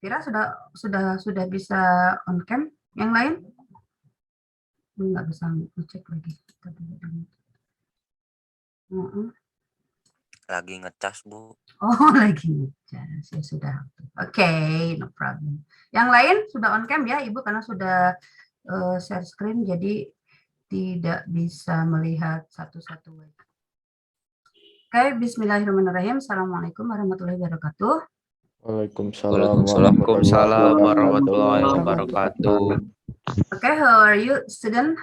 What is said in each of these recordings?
Vira sudah bisa on cam. Yang lain? Nggak bisa ngecek lagi. Lagi ngecas, Bu. Oh, lagi ngecas. Ya sudah. Oke, no problem. Yang lain sudah on cam ya, Ibu, karena sudah share screen, jadi tidak bisa melihat satu-satu. Oke, bismillahirrahmanirrahim. Assalamualaikum warahmatullahi wabarakatuh. Waalaikumsalam warahmatullahi wabarakatuh. Okay, how are you, student?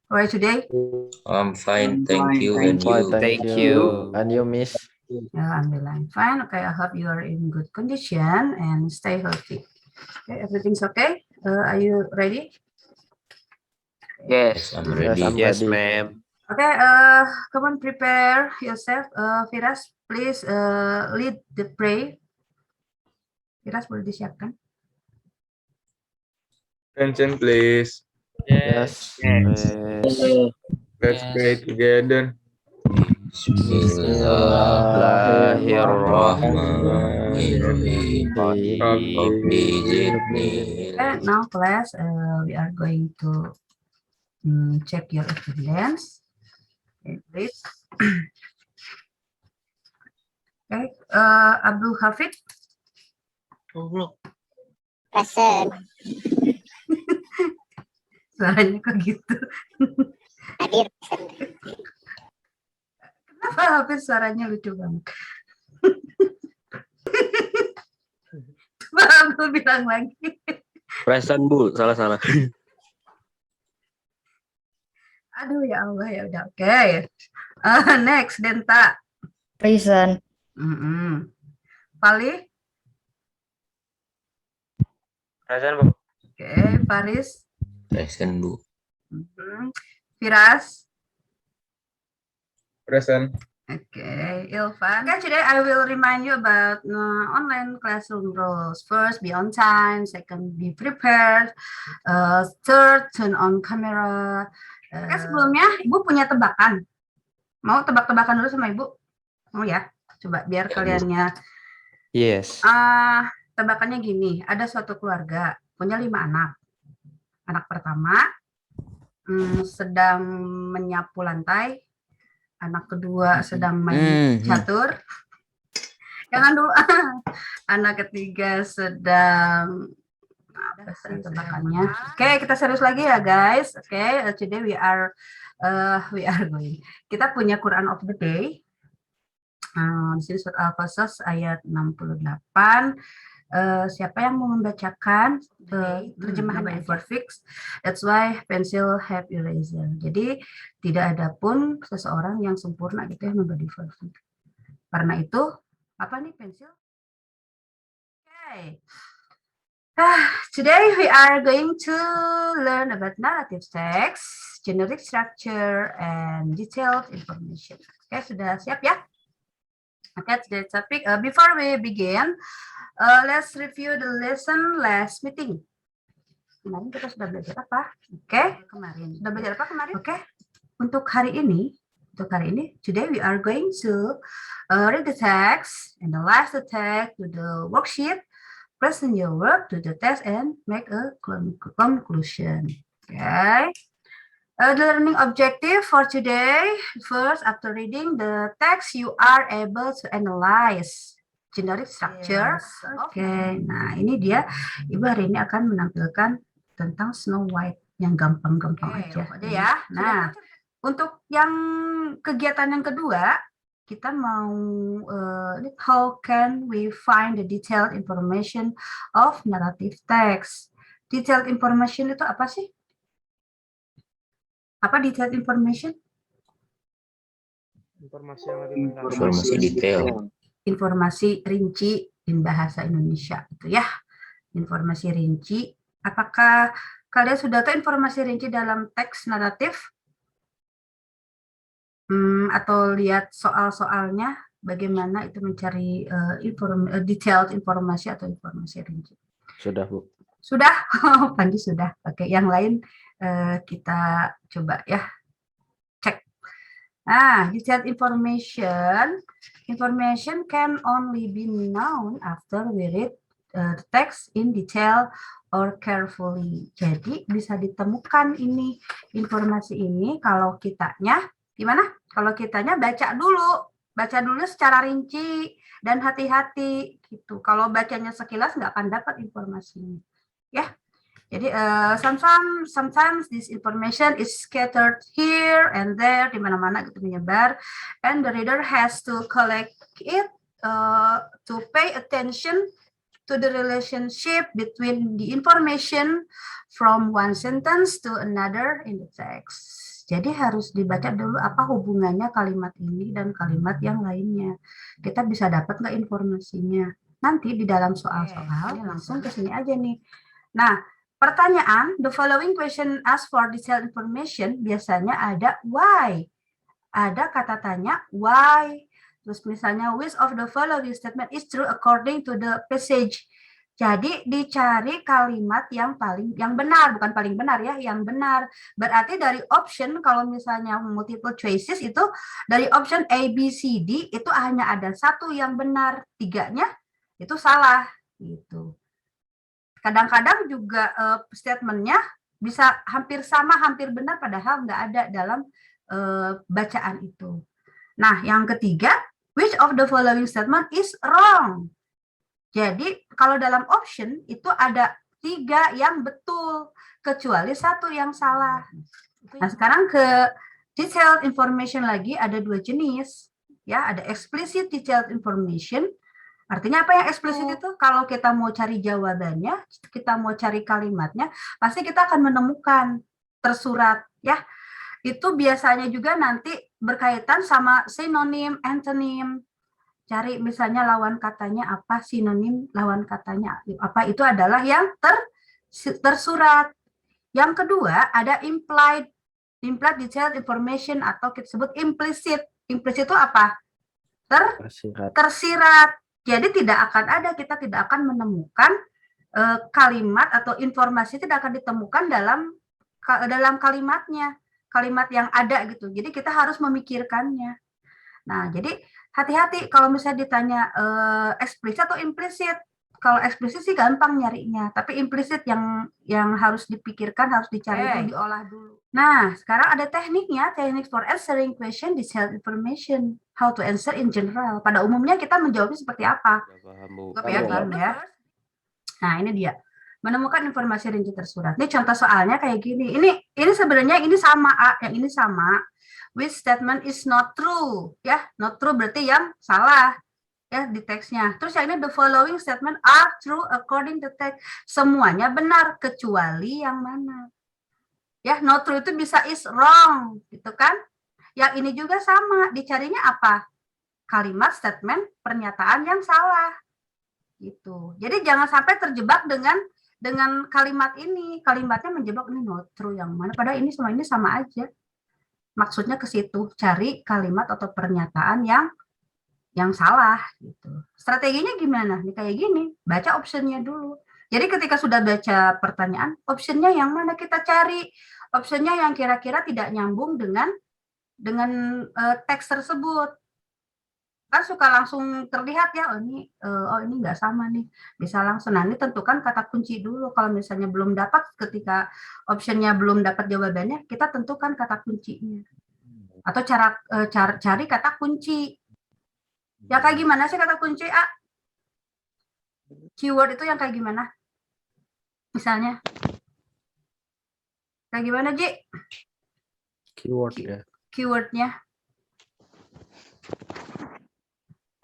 How are you today? I'm fine, thank you. And you? Thank you. And you, Miss? Alhamdulillah, I'm fine. Okay, I hope you are in good condition and stay healthy. Okay, everything's okay? Are you ready? Yes, I'm ready. Yes, ma'am. Okay, come on, prepare yourself. Firas, please lead the prayer. Firas, boleh disiapkan? Attention, please. Yes. Let's pray together. Bismillahirrahmanirrahim. Okay, now class, we are going to check your attendance. Okay, please. Okay, Abdul Hafid. Present. Suaranya kok gitu. Hadir. Kenapa Hafid suaranya lucu banget? Pak Abdul bilang lagi. Present, Bu. Salah. Aduh ya Allah, ya udah oke. Next, Denta. Present. Pali. Present, Bu. Oke, Faris. Present, Bu. Firas. Present. Okay, Ilvan. Okay, today I will remind you about online classroom rules. First, be on time. Second, be prepared. Third, turn on camera. Sebelumnya, Ibu punya tebakan. Mau tebak-tebakan dulu sama Ibu? Mau ya? Coba biar kaliannya. Yes. Tebakannya gini, ada suatu keluarga punya 5 anak. Anak pertama sedang menyapu lantai. Anak kedua sedang main catur. Jangan dulu. Anak ketiga sedang apa sih tebakannya? Oke, kita serius lagi ya guys. Oke, today we are going. Kita punya Quran of the day. Di sini surat Al-Qasas ayat 68. Siapa yang mau membacakan terjemahan by fix? That's why pencil have eraser. Jadi tidak ada pun seseorang yang sempurna gitu ya memberi fix. Karena itu apa nih pensil? Okay. Today we are going to learn about narrative text, generic structure, and detailed information. Oke, sudah siap ya? Okay, today's topic. Before we begin, let's review the lesson last meeting. Kemarin kita sudah belajar apa? Oke, kemarin. Sudah belajar apa kemarin? Oke. Untuk hari ini, today we are going to read the text, analyze the text to the worksheet, present your work to the test, and make a conclusion. Okay. The learning objective for today, first, after reading the text, you are able to analyze generic structure. Oke, nah ini dia. Ibu hari ini akan menampilkan tentang Snow White yang gampang-gampang aja ya. Nah, untuk yang kegiatan yang kedua, kita mau how can we find the detailed information of narrative text? Detailed information itu apa sih? Apa detailed information? Informasi detail. Informasi rinci di bahasa Indonesia itu ya. Informasi rinci. Apakah kalian sudah tahu informasi rinci dalam teks naratif? Atau lihat soal-soalnya bagaimana itu mencari detailed informasi atau informasi rinci? Sudah, Bu. Sudah? Panji sudah. Oke, yang lain kita coba ya cek. Detailed information can only be known after we read the text in detail or carefully. Jadi bisa ditemukan ini informasi ini kalau kitanya gimana? Kalau kitanya baca dulu secara rinci dan hati-hati gitu. Kalau bacanya sekilas nggak akan dapat informasinya, ya. Jadi sometimes this information is scattered here and there, di mana-mana gitu menyebar, and the reader has to collect it to pay attention to the relationship between the information from one sentence to another in the text. Jadi harus dibaca dulu apa hubungannya kalimat ini dan kalimat yang lainnya. Kita bisa dapat nggak informasinya. Nanti di dalam soal-soal langsung ke sini aja nih. Nah, pertanyaan, the following question ask for detailed information, biasanya ada why. Ada kata tanya why. Terus misalnya, which of the following statement is true according to the passage. Jadi dicari kalimat yang benar, bukan paling benar ya, yang benar. Berarti dari option, kalau misalnya multiple choices itu, dari option A, B, C, D, itu hanya ada satu yang benar, tiganya itu salah. Gitu. Kadang-kadang juga statementnya bisa hampir sama, hampir benar, padahal nggak ada dalam bacaan itu. Nah, yang ketiga, which of the following statement is wrong? Jadi, kalau dalam option itu ada 3 yang betul, kecuali 1 yang salah. Nah, sekarang ke detailed information lagi, ada 2 jenis. Ya, ada explicit detailed information. Artinya apa yang eksplisit itu? Kalau kita mau cari jawabannya, kita mau cari kalimatnya, pasti kita akan menemukan tersurat. Ya, itu biasanya juga nanti berkaitan sama sinonim, antonym. Cari misalnya lawan katanya apa, sinonim lawan katanya apa, itu adalah yang tersurat. Yang kedua ada implied detailed information atau kita sebut implicit. Implicit itu apa? Tersirat. Jadi kita tidak akan menemukan kalimat atau informasi tidak akan ditemukan dalam kalimatnya, kalimat yang ada gitu. Jadi kita harus memikirkannya. Nah, jadi hati-hati kalau misalnya ditanya eksplisit atau implisit. Kalau eksplisit sih gampang nyarinya, tapi implisit yang harus dipikirkan, harus dicari, diolah dulu. Nah, sekarang ada tekniknya, teknik for answering question detailed information, how to answer in general. Pada umumnya kita menjawabnya seperti apa? Paham ya? Nah, ini dia. Menemukan informasi rinci tersurat. Ini contoh soalnya kayak gini. Ini sebenarnya ini sama, yang ini sama. Which statement is not true? Ya, not true berarti yang salah. Ya, di teksnya. Terus yang ini the following statement are true according to text. Semuanya benar kecuali yang mana? Ya, not true itu bisa is wrong, gitu kan? Yang ini juga sama, dicarinya apa? Kalimat, statement, pernyataan yang salah. Gitu. Jadi jangan sampai terjebak dengan kalimat ini. Kalimatnya menjebak ini not true yang mana? Padahal ini semua ini sama aja. Maksudnya ke situ, cari kalimat atau pernyataan yang salah gitu. Strateginya gimana? Nih kayak gini, baca optionnya dulu. Jadi ketika sudah baca pertanyaan, optionnya yang mana kita cari? Optionnya yang kira-kira tidak nyambung dengan teks tersebut. Kan suka langsung terlihat ya, ini nggak sama nih. Bisa langsung, nah ini tentukan kata kunci dulu. Kalau misalnya belum dapat, ketika optionnya belum dapat jawabannya, kita tentukan kata kuncinya. Atau cari kata kunci. Ya kayak gimana sih kata kunci, A? Keyword itu yang kayak gimana? Misalnya. Kayak gimana, Ji? Keyword ya. Keywordnya.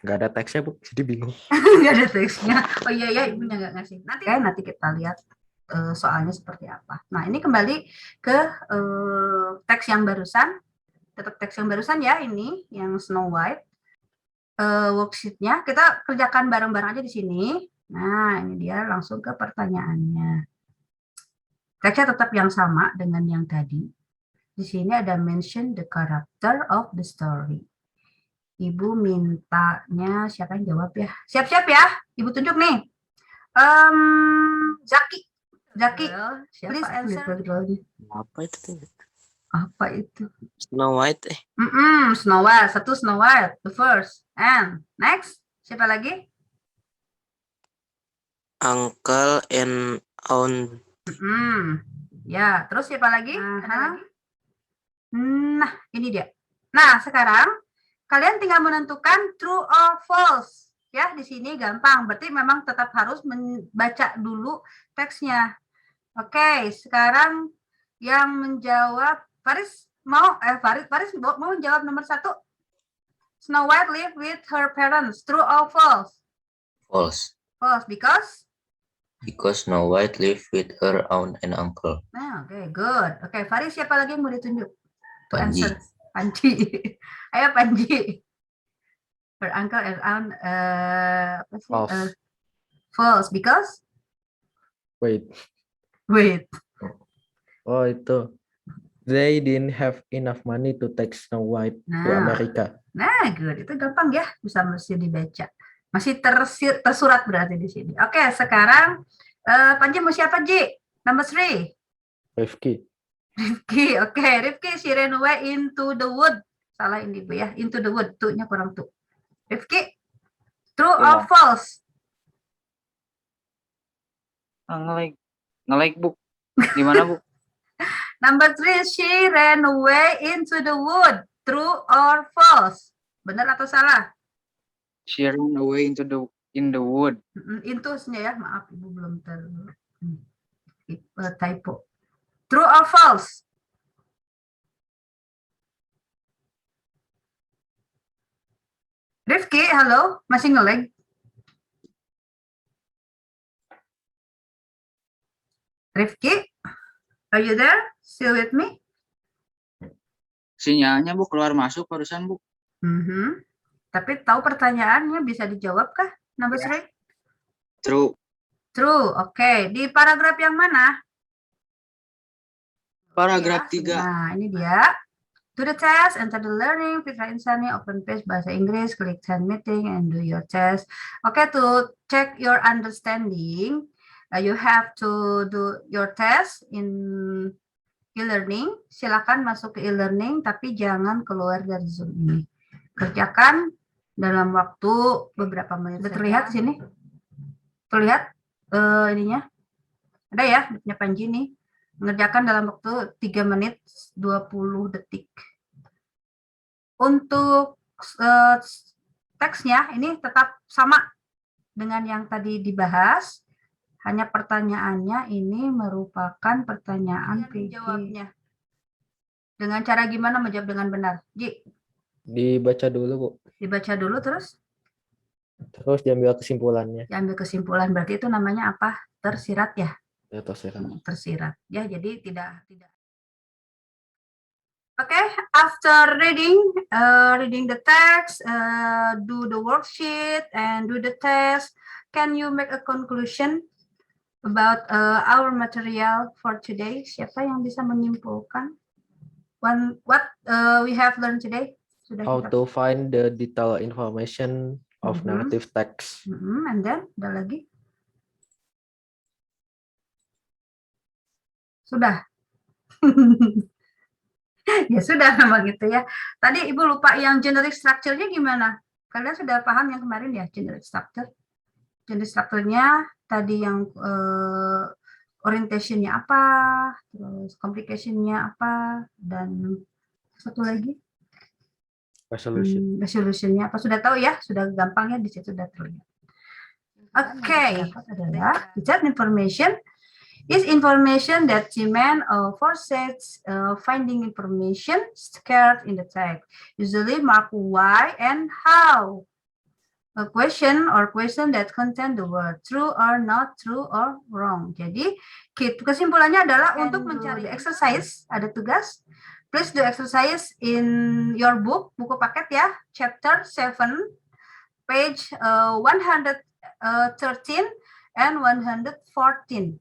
Nggak ada teksnya, Bu. Jadi bingung. Nggak ada teksnya. Oh iya, ibunya nggak ngasih. Nanti kita lihat soalnya seperti apa. Nah, ini kembali ke teks yang barusan. Tetap teks yang barusan ya, ini yang Snow White. Worksheet-nya kita kerjakan bareng-bareng aja di sini. Nah, ini dia langsung ke pertanyaannya. Teksnya tetap yang sama dengan yang tadi. Di sini ada mention the character of the story. Ibu mintanya siapa yang jawab ya? Siap-siap ya. Ibu tunjuk nih. Zaki, please answer. Apa itu? Snow White. Snow White. Satu Snow White. The first. And next. Siapa lagi? Uncle and aunt. Ya, terus siapa lagi? Ada lagi? Nah, ini dia. Nah, sekarang kalian tinggal menentukan true or false. Ya, di sini gampang. Berarti memang tetap harus membaca dulu teksnya. Oke, sekarang yang menjawab Faris Faris mau menjawab nomor 1. Snow White live with her parents. True or false? False. False Because Snow White live with her aunt and uncle. Nah, oke, good. Oke, Faris siapa lagi yang mau ditunjuk? To Panji. answer. Panji. Ayo Panji. Her uncle and aunt apa sih? False. False because Wait. Oh, itu. They didn't have enough money to take Snow White to Nah. America. Nah, good. Itu gampang ya, mesti dibaca. Masih tersurat berarti di sini. Oke, sekarang Panji mau siapa, Ji? Number 3. Rifki. Rifki, oke. Rifki, she ran away into the wood. Salah ini, Bu ya. Into the wood. Tuh-nya kurang tuh. Rifki, true or false? Nge-like, Bu. Gimana, Bu? Number 3, she ran away into the wood. True or false? Benar atau salah? She ran away in the wood. Into-nya ya, maaf Ibu belum typo. True or false? Rifki, halo, masih nge-lag? Rifki, are you there? Still with me? Sinyalnya, Bu, keluar masuk barusan, Bu. Tapi tahu pertanyaannya bisa dijawab kah? Number 3? True. True, oke. Di paragraf yang mana? Paragraf 3. Nah, ini dia. Do the test, enter the learning, Fitra Insani, open page bahasa Inggris, klik send meeting, and do your test. Oke, to check your understanding, you have to do your test in e-learning. Silakan masuk ke e-learning, tapi jangan keluar dari Zoom ini. Kerjakan dalam waktu beberapa menit. Terlihat sini? Terlihat ininya? Ada ya, punya Panji nih. Mengerjakan dalam waktu 3 menit 20 detik. Untuk teksnya ini tetap sama dengan yang tadi dibahas. Hanya pertanyaannya ini merupakan pertanyaan jawabnya. Dengan cara gimana menjawab dengan benar? Ji? Dibaca dulu, Bu. Dibaca dulu terus? Terus diambil kesimpulannya. Diambil kesimpulan, berarti itu namanya apa? Tersirat ya? Ya, tersirat. Tersirat. Ya, jadi tidak. Okay, after reading the text, do the worksheet and do the test, can you make a conclusion about our material for today? Siapa yang bisa menyimpulkan what we have learned today? How to find the detailed information of narrative text. And then, ada lagi? Sudah. Ya sudah memang gitu ya. Tadi Ibu lupa yang generic structure-nya gimana? Kalian sudah paham yang kemarin ya, generic structure? Generic structure-nya tadi yang orientation-nya apa, terus complication-nya apa, dan satu lagi? Resolution-nya apa? Sudah tahu ya? Sudah gampang ya, di situ sudah terlihat. Oke, adalah detailed information is information that demand or forces finding information scarce in the text, usually marked why and how. A question that contain the word true or not, true or wrong. Jadi kesimpulannya adalah untuk mencari exercise, ada tugas. Please do exercise in your book, buku paket ya, chapter 7, page 113 and 114.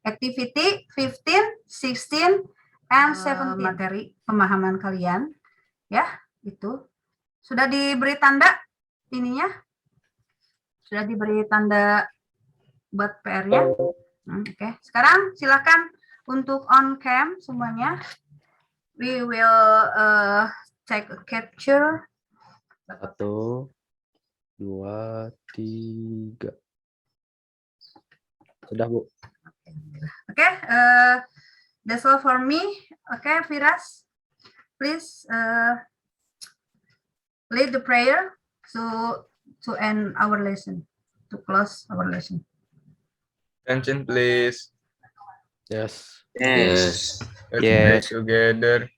Activity 15, 16, and 17. Materi pemahaman kalian, ya, itu. Sudah diberi tanda ininya? Sudah diberi tanda buat PR-nya? Oke. Sekarang silakan untuk on cam semuanya. We will take a capture. 1, 2, 3. Sudah, Bu. Okay, that's all for me. Okay, Firas, please lead the prayer to end our lesson, to close our lesson. Attention, please. Yes. Yes. Let's Yes. pray together.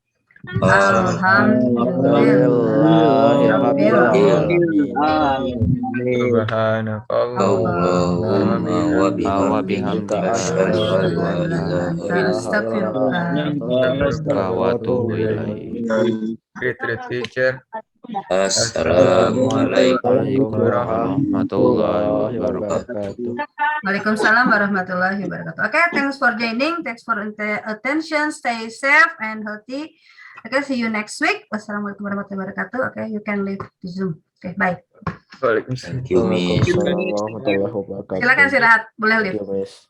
Allahumma wa bihamdika asyhadu an la ilaha wa atubu ilaik. Great teacher. Assalamualaikum Warahmatullahi wabarakatuh. Waalaikumsalam warahmatullahi wabarakatuh. Okay, thanks for joining. Thanks for attention. Stay safe and healthy. Okay, see you next week. Wassalamualaikum warahmatullahi wabarakatuh. Okay, you can leave the Zoom. Okay, bye. Waalaikumsalam. Thank you, Miss. Waalaikumsalam warahmatullahi wabarakatuh. Silakan istirahat. Boleh leave. Thank you, Miss.